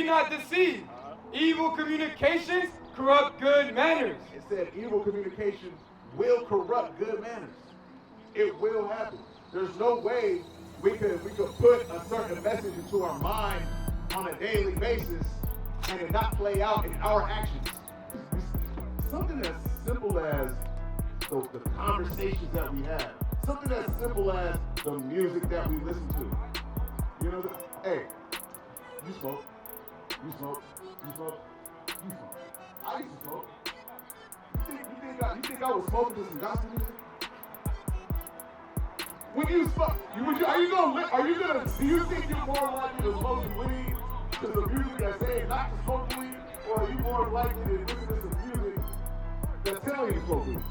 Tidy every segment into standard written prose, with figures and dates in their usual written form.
not deceived. Evil communications corrupt good manners. It said evil communications will corrupt good manners. It will happen. There's no way we could put a certain message into our mind on a daily basis and it not play out in our actions. Something as simple as the conversations that we have. Something as simple as the music that we listen to. You know, hey, you smoke, you smoke, you smoke, you smoke. I used to smoke. You think I was smoking to some gospel music? When you smoke, do you think you're more likely to smoke weed to the music that's saying not to smoke weed, or are you more likely to listen to some music that's telling you to smoke weed?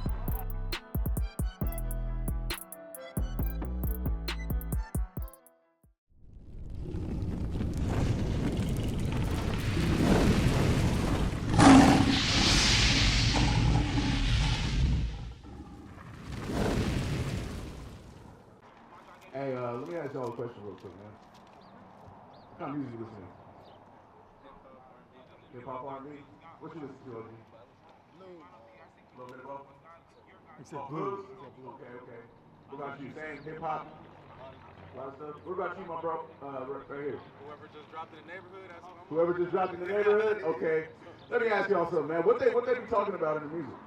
Hey, let me ask y'all a question real quick, man. What kind of music you listen to? Hip-hop R&B? What you listen to, OG? Blues. A little bit of both? Except blues? Blue. Okay. What about you? Same hip-hop? A lot of stuff? What about you, my bro? Right here. Whoever just dropped in the neighborhood, that's what I'm Whoever just dropped in the neighborhood? Okay. Let me ask y'all something, man. What they be talking about in the music?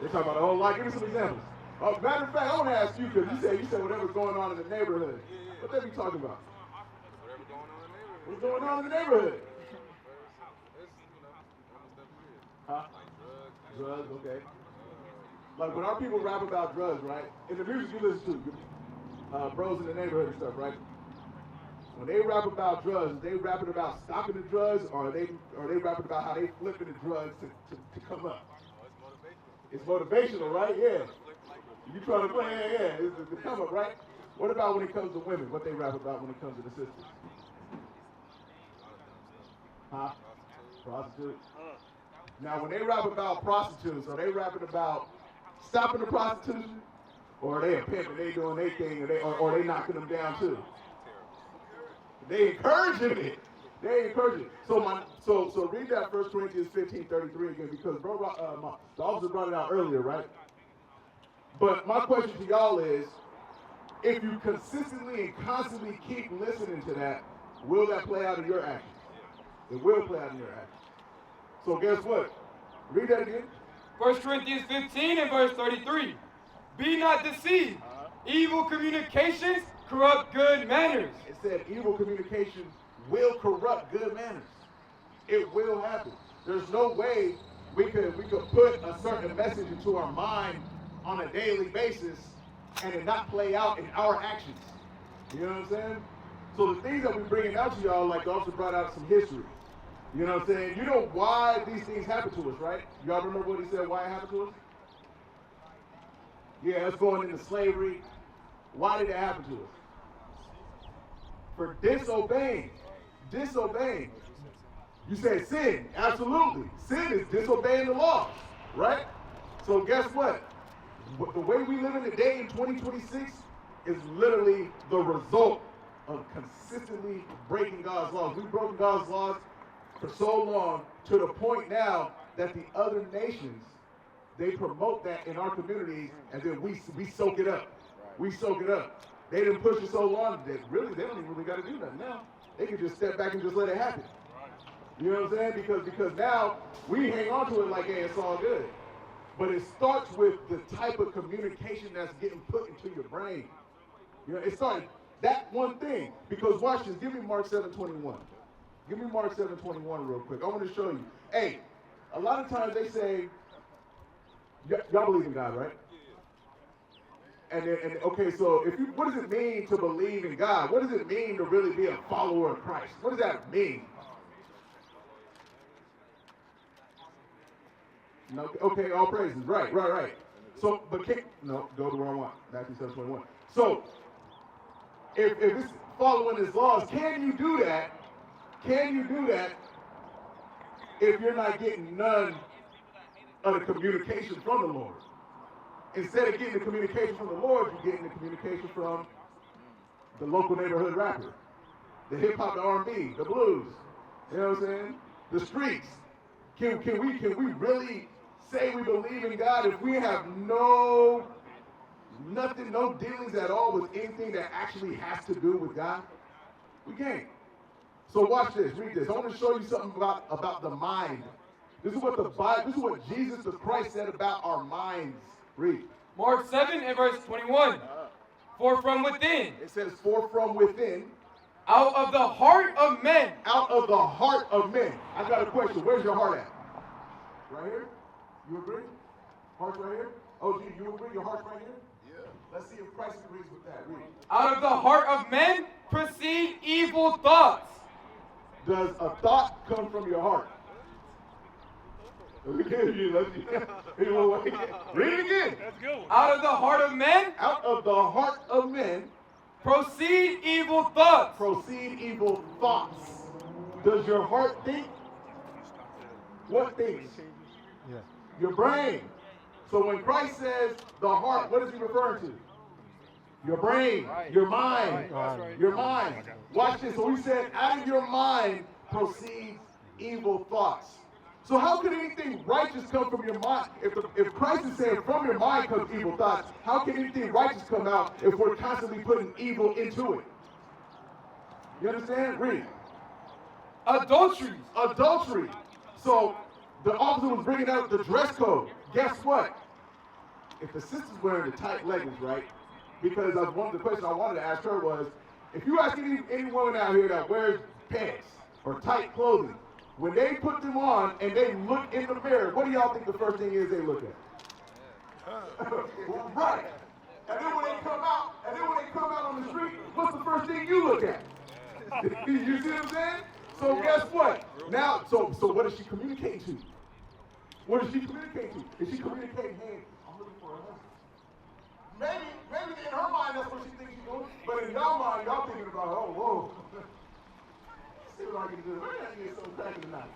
They talk about a whole lot. Give me some examples. Oh, matter of fact, I want to ask you, because you said whatever's going on in the neighborhood. What they be talking about? Whatever going on in the neighborhood. What's going on in the neighborhood? Huh? Like Drugs, okay. Like when our people rap about drugs, right? In the music you listen to, bros in the neighborhood and stuff, right? When they rap about drugs, they rapping about stopping the drugs, or are they rapping about how they flipping the drugs to come up? It's motivational, right? Yeah. You trying to play, yeah. It's the come up, right? What about when it comes to women? What they rap about when it comes to the sisters? Huh? Prostitutes? Now, when they rap about prostitutes, are they rapping about stopping the prostitution? Or are they a pimp and they doing their thing, or they knocking them down too? They encouraging it. They encourage it. So read that 1 Corinthians 15:33 again, because the officer brought it out earlier, right? But my question to y'all is, if you consistently and constantly keep listening to that, will that play out in your actions? It will play out in your actions. So guess what? Read that again. 1 Corinthians 15 and verse 33. Be not deceived. Evil communications corrupt good manners. It said evil communications will corrupt good manners. It will happen. There's no way we could put a certain message into our mind on a daily basis and it not play out in our actions. You know what I'm saying? So the things that we're bringing out to y'all, like the officer brought out some history. You know what I'm saying? You know why these things happen to us, right? Y'all remember what he said, why it happened to us? Yeah, us going into slavery. Why did it happen to us? For disobeying. Disobeying. You said sin. Absolutely. Sin is disobeying the law, right? So guess what? The way we live in today in 2026 is literally the result of consistently breaking God's laws. We've broken God's laws for so long, to the point now that the other nations, they promote that in our communities, and then we soak it up. We soak it up. They didn't push it so long that really they don't even really got to do nothing now. They can just step back and just let it happen. You know what I'm saying? Because now we hang on to it like, hey, it's all good. But it starts with the type of communication that's getting put into your brain. You know, it started that one thing. Because watch this. Give me Mark 7:21. Give me Mark 7:21 real quick. I want to show you. Hey, a lot of times they say, y'all believe in God, right? And okay, so what does it mean to believe in God? What does it mean to really be a follower of Christ? What does that mean? No, okay, all praises. Right. So, but go to where I want. Matthew 7:21. So, if it's following his laws, can you do that? Can you do that if you're not getting none of the communication from the Lord? Instead of getting the communication from the Lord, you're getting the communication from the local neighborhood rapper. the hip hop, the R&B, the blues. You know what I'm saying? The streets. Can we really say we believe in God if we have no dealings at all with anything that actually has to do with God? We can't. So watch this, read this. I want to show you something about the mind. This is what Jesus the Christ said about our minds. Read. Mark 7 and verse 21. For from within, It says, for from within, out of the heart of men. out of the heart of men. I got a question. Where's your heart at? Right here? You agree? Heart's right here? Oh, gee, you agree? Your heart's right here? Yeah. Let's see if Christ agrees with that. Read. Out of the heart of men proceed evil thoughts. Does a thought come from your heart? Read it again. Let's go. Out of the heart of men Out of the heart of men proceed evil thoughts. proceed evil thoughts. Does your heart think? What thinks? Yeah. Your brain. So when Christ says the heart, what is he referring to? Your brain, your mind, your mind. Watch this. So he said, out of your mind proceeds evil thoughts. So how could anything righteous come from your mind? If Christ is saying from your mind comes evil thoughts, how can anything righteous come out if we're constantly putting evil into it? You understand? Read. Adulteries. Adultery. So the officer was bringing out the dress code. Guess what? If the sister's wearing the tight leggings, right? Because the question I wanted to ask her was, if you ask any woman out here that wears pants or tight clothing, when they put them on and they look in the mirror, what do y'all think the first thing is they look at? Right. And then when they come out on the street, what's the first thing you look at? You see what I'm saying? So guess what? Now, so what is she communicating to? What is she communicating to? Is she communicating, hey, I'm looking for a husband? Maybe in her mind that's what she thinks she's doing, but in y'all mind, y'all thinking about, oh, whoa. See what I can do. Where did I get so cracking tonight?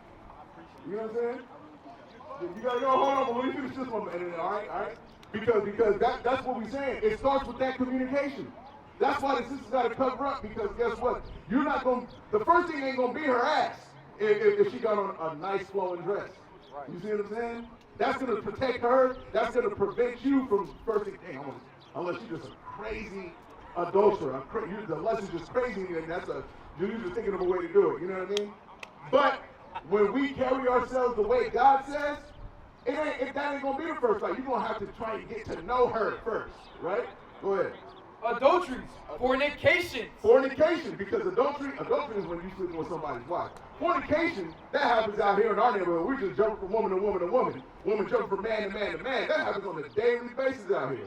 You know what I'm saying? You gotta go, hold on, but let me finish this one. And then, all right? Because that's what we're saying. It starts with that communication. That's why the sister's gotta cover up, because guess what? You're not gonna, the first thing ain't gonna be her ass if she got on a nice flowing dress. You see what I'm saying? That's gonna protect her. That's gonna prevent you from first thing, unless you're just a crazy adulterer. Unless you're just crazy, and you're just thinking of a way to do it. You know what I mean? But when we carry ourselves the way God says, that ain't gonna be the first fight. You're gonna have to try and get to know her first, right? Go ahead. Adulteries. Fornication. Fornication, because adultery is when you sleep with somebody's wife. Fornication, that happens out here in our neighborhood. We just jump from woman to woman to woman. Woman jump from man to man to man. That happens on a daily basis out here.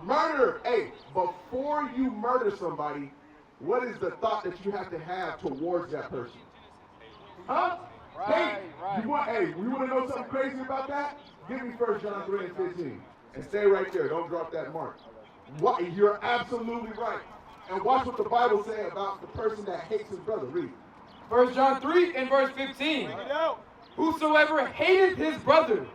Murder. Hey, before you murder somebody, what is the thought that you have to have towards that person? Huh? Right. You want to know something crazy about that? Give me 1 John 3 and 15. And stay right there. Don't drop that mark. You're absolutely right. And watch what the Bible says about the person that hates his brother. Read. 1 John 3 and verse 15. Whosoever hateth his brother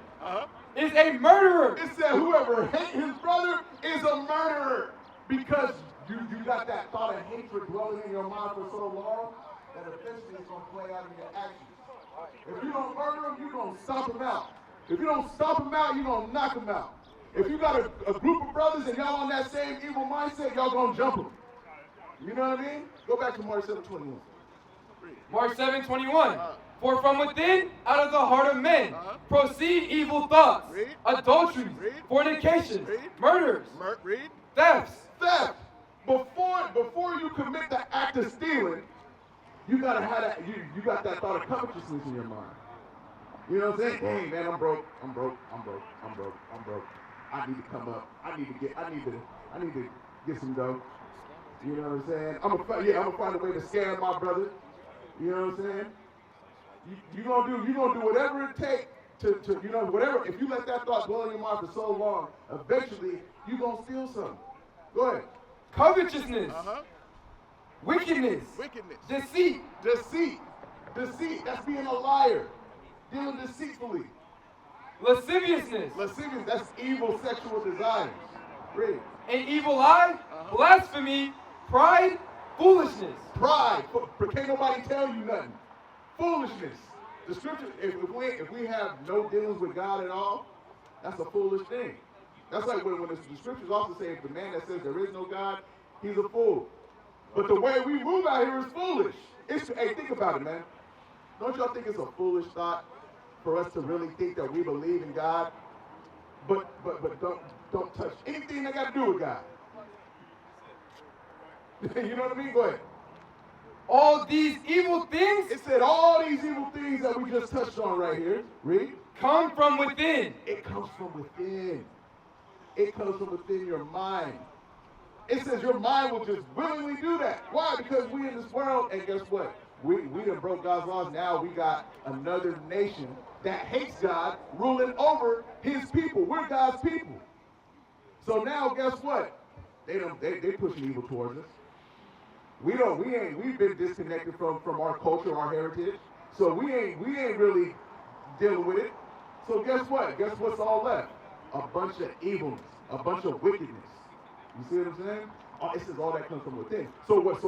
is a murderer. It said whoever hates his brother is a murderer. Because you got that thought of hatred dwelling in your mind for so long that eventually it's going to play out in your actions. If you don't murder them, you're going to stomp them out. If you don't stomp them out, you're going to knock them out. If you got a group of brothers and y'all on that same evil mindset, y'all going to jump them. You know what I mean? Go back to Mark 7:21. Mark 7:21. For from within, out of the heart of men, proceed evil thoughts, adulteries, fornications, murders, thefts. Theft. Before you commit the act of stealing, you gotta have that. You got that thought of covetousness in your mind. You know what I'm saying? Hey man, I'm broke. I need to come up. I need to get some dough. You know what I'm saying? I'm gonna find a way to scam my brother. You know what I'm saying? You gonna do whatever it takes to whatever. If you let that thought dwell in your mind for so long, eventually you gonna steal something. Go ahead. Covetousness, wickedness, deceit. That's being a liar, dealing deceitfully. Lasciviousness, That's evil sexual desires. Read. an evil eye, blasphemy, pride, foolishness. Pride. Can't nobody tell you nothing. Foolishness. The scripture, if we have no dealings with God at all, that's a foolish thing. That's like when the scriptures also say if the man that says there is no God, he's a fool. But the way we move out here is foolish. Hey, think about it, man. Don't y'all think it's a foolish thought for us to really think that we believe in God, but don't touch anything that got to do with God? You know what I mean? Go ahead. All these evil things It said all these evil things that we just touched on right here. Read. come from within. It comes from within. It comes from within your mind. It says your mind will just willingly do that. Why? Because we in this world, and guess what? We done broke God's laws. Now we got another nation that hates God ruling over his people. We're God's people. So now guess what? They pushing evil towards us. We've been disconnected from our culture, our heritage. So we ain't really dealing with it. So guess what? Guess what's all left? A bunch of evilness, a bunch of wickedness. You see what I'm saying? It says all that comes from within. So what?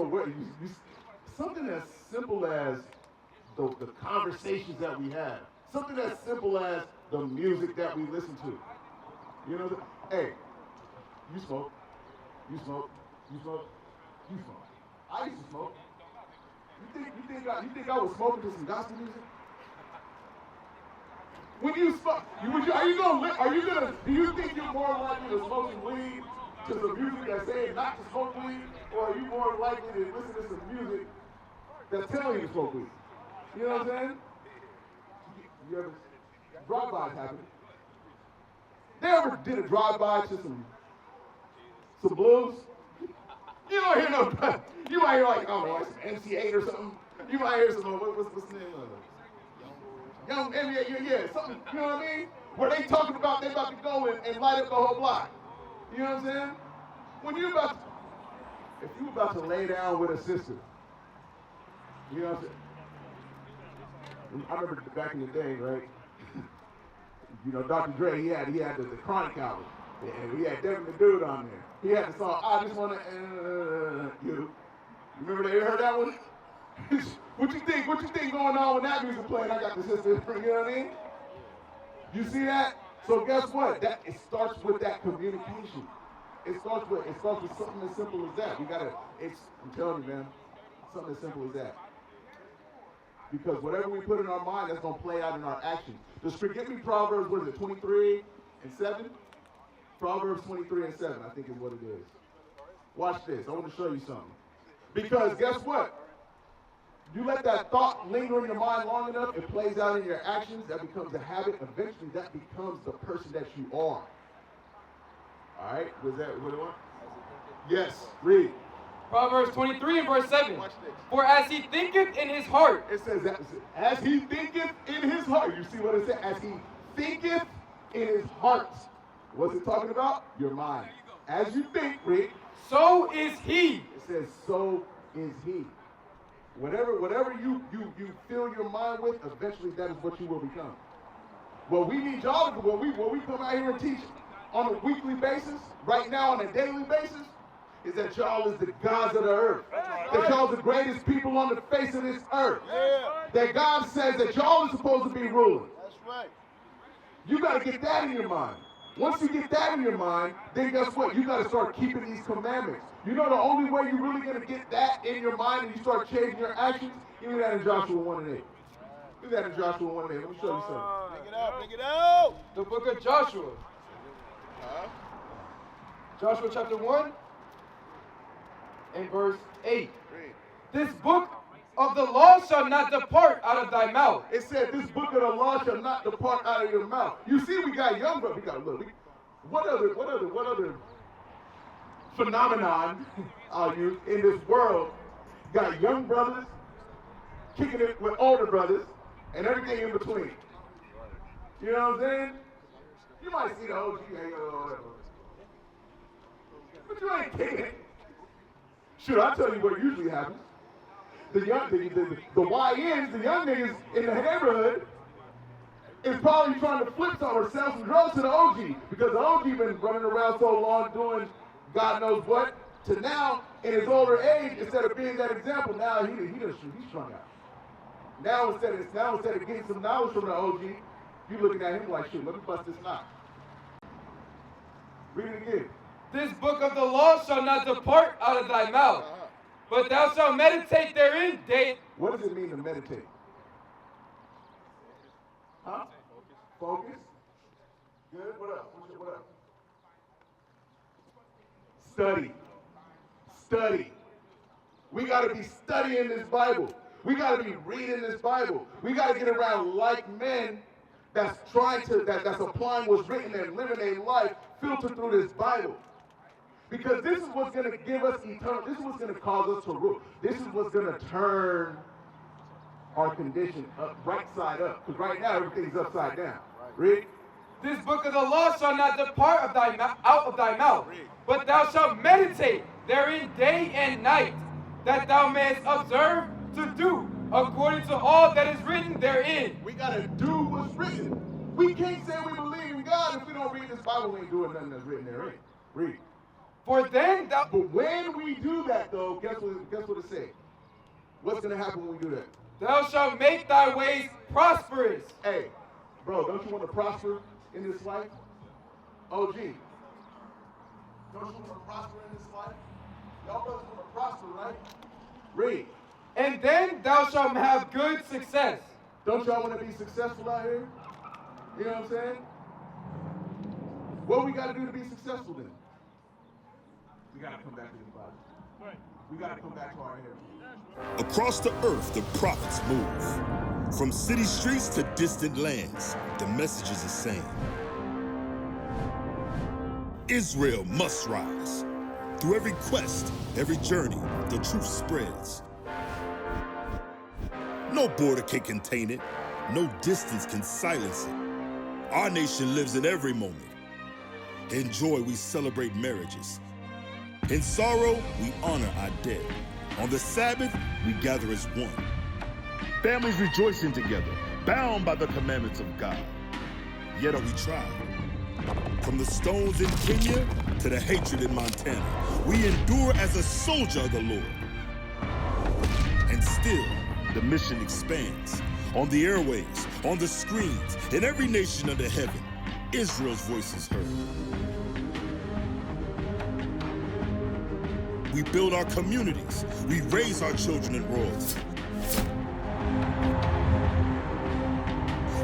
Something as simple as the conversations that we have. Something as simple as the music that we listen to. You know, hey, you smoke. I used to smoke. You think I was smoking to some gospel music? When you smoke, do you think you're more likely to smoke weed to the music that's saying not to smoke weed, or are you more likely to listen to some music that's telling you to smoke weed? You know what I'm saying? You ever drive-bys happen? They ever did a drive-by to some blues? You don't hear no. You might hear like, I don't know, like some MC8 or something. You might hear some what's the name of it? Young NBA, something, you know what I mean? Where they talking about they about to go and light up the whole block. You know what I'm saying? If you about to lay down with a sister, you know what I'm saying? I remember back in the day, right? You know, Dr. Dre, he had the Chronic album, and we had Devin the Dude on there. He had the song, I Just Wanna You. Remember they heard that one? What you think going on with that music playing? I got the sister, you know what I mean? You see that? So guess what? It starts with that communication. It starts with something as simple as that. I'm telling you, man, something as simple as that. Because whatever we put in our mind, that's gonna play out in our actions. Give me Proverbs, what is it, 23 and 7? Proverbs 23 and 7, I think is what it is. Watch this, I want to show you something. Because guess what? You let that thought linger in your mind long enough, it plays out in your actions, that becomes a habit, eventually that becomes the person that you are. All right, was that what it was? Yes, read. Proverbs 23 and verse 7. Watch this. For as he thinketh in his heart. It says that, as he thinketh in his heart. You see what it says? As he thinketh in his heart. What's it talking about? Your mind. As you think, read. So is he. It says, so is he. Whatever you fill your mind with, eventually that is what you will become. What we need y'all to do, what we come out here and teach on a weekly basis, right now on a daily basis, is that y'all is the gods of the earth. That y'all is the greatest people on the face of this earth. That God says that y'all are supposed to be ruling. That's right. You got to get that in your mind. Once you get that in your mind, then guess what? You got to start keeping these commandments. You know the only way you're really going to get that in your mind and you start changing your actions? Give me that in Joshua 1 and 8. Give me that in Joshua 1 and 8. Let me show you something. Bring it out, bring it out. The book of Joshua. Joshua chapter 1 and verse 8. This book of the law shall not depart out of thy mouth. It said, this book of the law shall not depart out of your mouth. You see, we got young brothers. We got, look, what other phenomenon are you in this world? Got young brothers kicking it with older brothers and everything in between. You know what I'm saying? You might see the OG hang or whatever. But you ain't kicking it. Shoot, I'll tell you what usually happens. The YNs, the young niggas in the neighborhood, is probably trying to flip some or sell some drugs to the OG because the OG been running around so long doing God knows what, to now, in his older age, instead of being that example, now he's strung out. Now instead of getting some knowledge from the OG, you looking at him like, shoot, let me bust this knot. Read it again. This book of the law shall not depart out of thy mouth, but thou shalt meditate therein day. What does it mean to meditate? Huh? Focus. Good. What else? What else? Study. Study. We got to be studying this Bible. We got to be reading this Bible. We got to get around like men that's that's applying what's written and living a life filtered through this Bible. Because this is what's going to give us eternal, this is what's going to cause us to rule. This is what's going to turn our condition up, right side up. Because right now, everything's upside down. Read. This book of the law shall not depart of out of thy mouth, but thou shalt meditate therein day and night, that thou mayest observe to do according to all that is written therein. We got to do what's written. We can't say we believe in God if we don't read this Bible. We ain't doing nothing that's written therein. Read. For then thou... But when we do that, though, guess what it says? What's going to happen when we do that? Thou shalt make thy ways prosperous. Hey, bro, don't you want to prosper in this life? OG. Don't you want to prosper in this life? Y'all brothers want to prosper, right? Read. And then thou shalt have good success. Don't y'all want to be successful out here? You know what I'm saying? What we got to do to be successful then? We got to come back to the Bible. We got to come back to our heritage. Across the earth, the prophets move. From city streets to distant lands, the message is the same. Israel must rise. Through every quest, every journey, the truth spreads. No border can contain it. No distance can silence it. Our nation lives in every moment. In joy, we celebrate marriages. In sorrow, we honor our dead. On the Sabbath, we gather as one. Families rejoicing together, bound by the commandments of God. Yet are we tried. From the stones in Kenya to the hatred in Montana, we endure as a soldier of the Lord. And still, the mission expands. On the airwaves, on the screens, in every nation under heaven, Israel's voice is heard. We build our communities. We raise our children in royalty.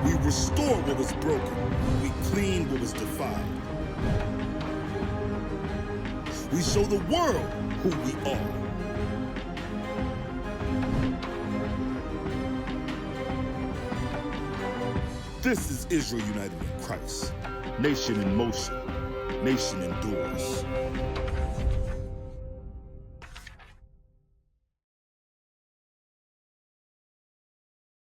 We restore what was broken. We clean what was defiled. We show the world who we are. This is Israel united in Christ. Nation in motion. Nation endures.